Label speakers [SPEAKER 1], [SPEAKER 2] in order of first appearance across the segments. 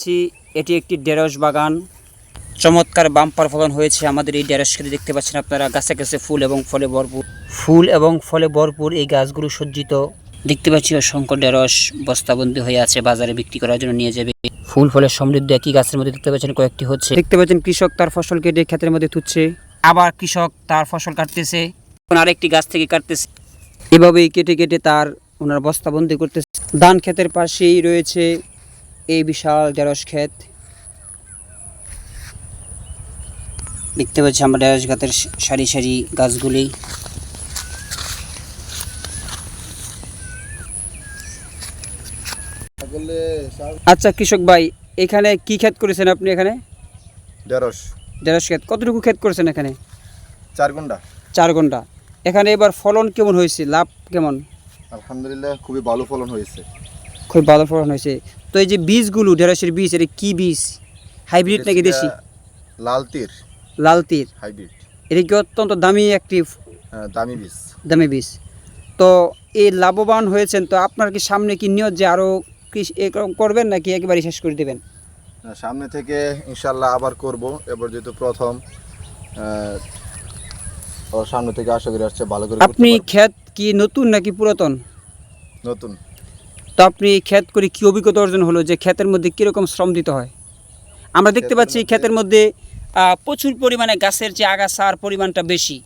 [SPEAKER 1] পাচ্ছি এটি একটি ঢেঁড়স বাগান। চমৎকার বাম্পার ফলন হয়েছে আমাদের এই ঢেঁড়স খেতে। দেখতে পাচ্ছেন আপনারা গাছে গাছে ফুল এবং ফলে ভরপুর এই গাছগুলো সজ্জিত। দেখতে পাচ্ছি অসংখ্য ঢেঁড়স বস্তাবন্দি হয়ে আছে, বাজারে বিক্রি করার জন্য নিয়ে যাবে। ফুল ফলের সমৃদ্ধ একই গাছের মধ্যে দেখতে পাচ্ছেন কয়েকটি হচ্ছে। দেখতে পাচ্ছেন কৃষক তার ফসল কেটে ক্ষেতের মধ্যে তুলছে, আবার কৃষক তার ফসল কাটতেছে, আরেকটি গাছ থেকে কাটতেছে। এভাবেই কেটে কেটে তার ওনার বস্তাবন্দি করতেছে। ধান ক্ষেতের পাশেই রয়েছে এই বিশাল ঢেঁড়স ক্ষেত। দেখতে পাচ্ছি আমরা ঢেঁড়স গাছের সারি সারি গাছগুলি। আচ্ছা কৃষক ভাই, এখানে কি ক্ষেত করেছেন আপনি? এখানে ঢেঁড়স ক্ষেত। কতটুকু ক্ষেত করেছেন এখানে?
[SPEAKER 2] 4 ঘন্টা।
[SPEAKER 1] এখানে এবার ফলন কেমন হয়েছে, লাভ কেমন?
[SPEAKER 2] আলহামদুলিল্লাহ খুবই ভালো ফলন হয়েছে।
[SPEAKER 1] খুব ভালো ফলন হয়েছে। তো এই যে বীজগুলো, ঢেঁড়সের বীজ, এটা কি বীজ? হাইব্রিড নাকি দেশি?
[SPEAKER 2] লাল তীর
[SPEAKER 1] হাইব্রিড। এটা কি অত্যন্ত দামি একটি
[SPEAKER 2] দামি বীজ।
[SPEAKER 1] তো এই লাভবান হয়েছেন, তো আপনার কি সামনে কি নিয়ত যে আরও এরকম করবেন নাকি একেবারে শেষ করে দেবেন?
[SPEAKER 2] সামনে থেকে ইনশাল্লাহ আবার করব। এবার যেহেতু প্রথম, সামনে থেকে আশা করি আসছে ভালো করে।
[SPEAKER 1] আপনি ক্ষেত কি নতুন নাকি পুরাতন?
[SPEAKER 2] নতুন।
[SPEAKER 1] তো আপনি ক্ষেত করে কি অভিজ্ঞতা অর্জন হলো, যে ক্ষেতের মধ্যে কীরকম শ্রম দিতে হয়? আমরা দেখতে পাচ্ছি ক্ষেতের মধ্যে প্রচুর পরিমাণে গাছের যে আগাছার পরিমাণটা বেশি।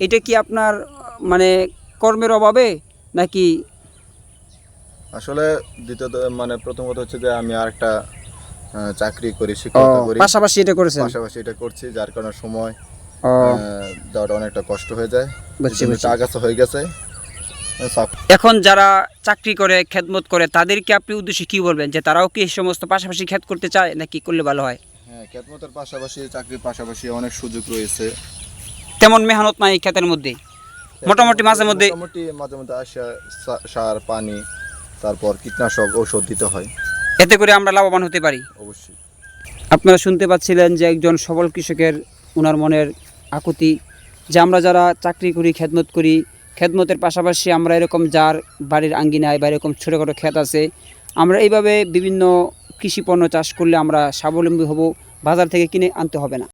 [SPEAKER 1] এটা কি আপনার মানে কর্মের অভাবে নাকি?
[SPEAKER 2] আসলে দ্বিতীয়ত প্রথম কথা হচ্ছে যে আমি আরেকটা চাকরি করি, শিক্ষকতা করি।
[SPEAKER 1] পাশাপাশি এটা করেছেন?
[SPEAKER 2] পাশাপাশি এটা করছি, যার কারণে সময় দেওয়াটা অনেকটা কষ্ট হয়ে যায়। আগাছা হয়ে গেছে।
[SPEAKER 1] এখন যারা চাকরি করে, খেদমত করে, তাদেরকে আপনি উদ্দেশ্যে কি বলবেন, যে তারাও কি এই সমস্ত পাশাপাশি খেত করতে চায় নাকি করলে ভালো হয়?
[SPEAKER 2] হ্যাঁ, খেদমতের পাশাপাশি চাকরির পাশাপাশি অনেক সুযোগ রয়েছে।
[SPEAKER 1] তেমন মেহনত নাই ক্ষেতের মধ্যে, মোটামুটি মাঝে মধ্যে
[SPEAKER 2] সার, পানি, তারপর কীটনাশক, ঔষধ দিতে হয়।
[SPEAKER 1] এতে করে আমরা লাভবান হতে পারি
[SPEAKER 2] অবশ্যই।
[SPEAKER 1] আপনারা শুনতে পাচ্ছিলেন যে একজন সবল কৃষকের ওনার মনের আকুতি, যে আমরা যারা চাকরি করি, খেদমত করি, খেদমতের পাশাপাশি আমরা এরকম যার বাড়ির আঙ্গিনায় বা এরকম ছোটোখাটো ক্ষেত আছে, আমরা এইভাবে বিভিন্ন কৃষি পণ্য চাষ করলে আমরা স্বাবলম্বী হব, বাজার থেকে কিনে আনতে হবে না।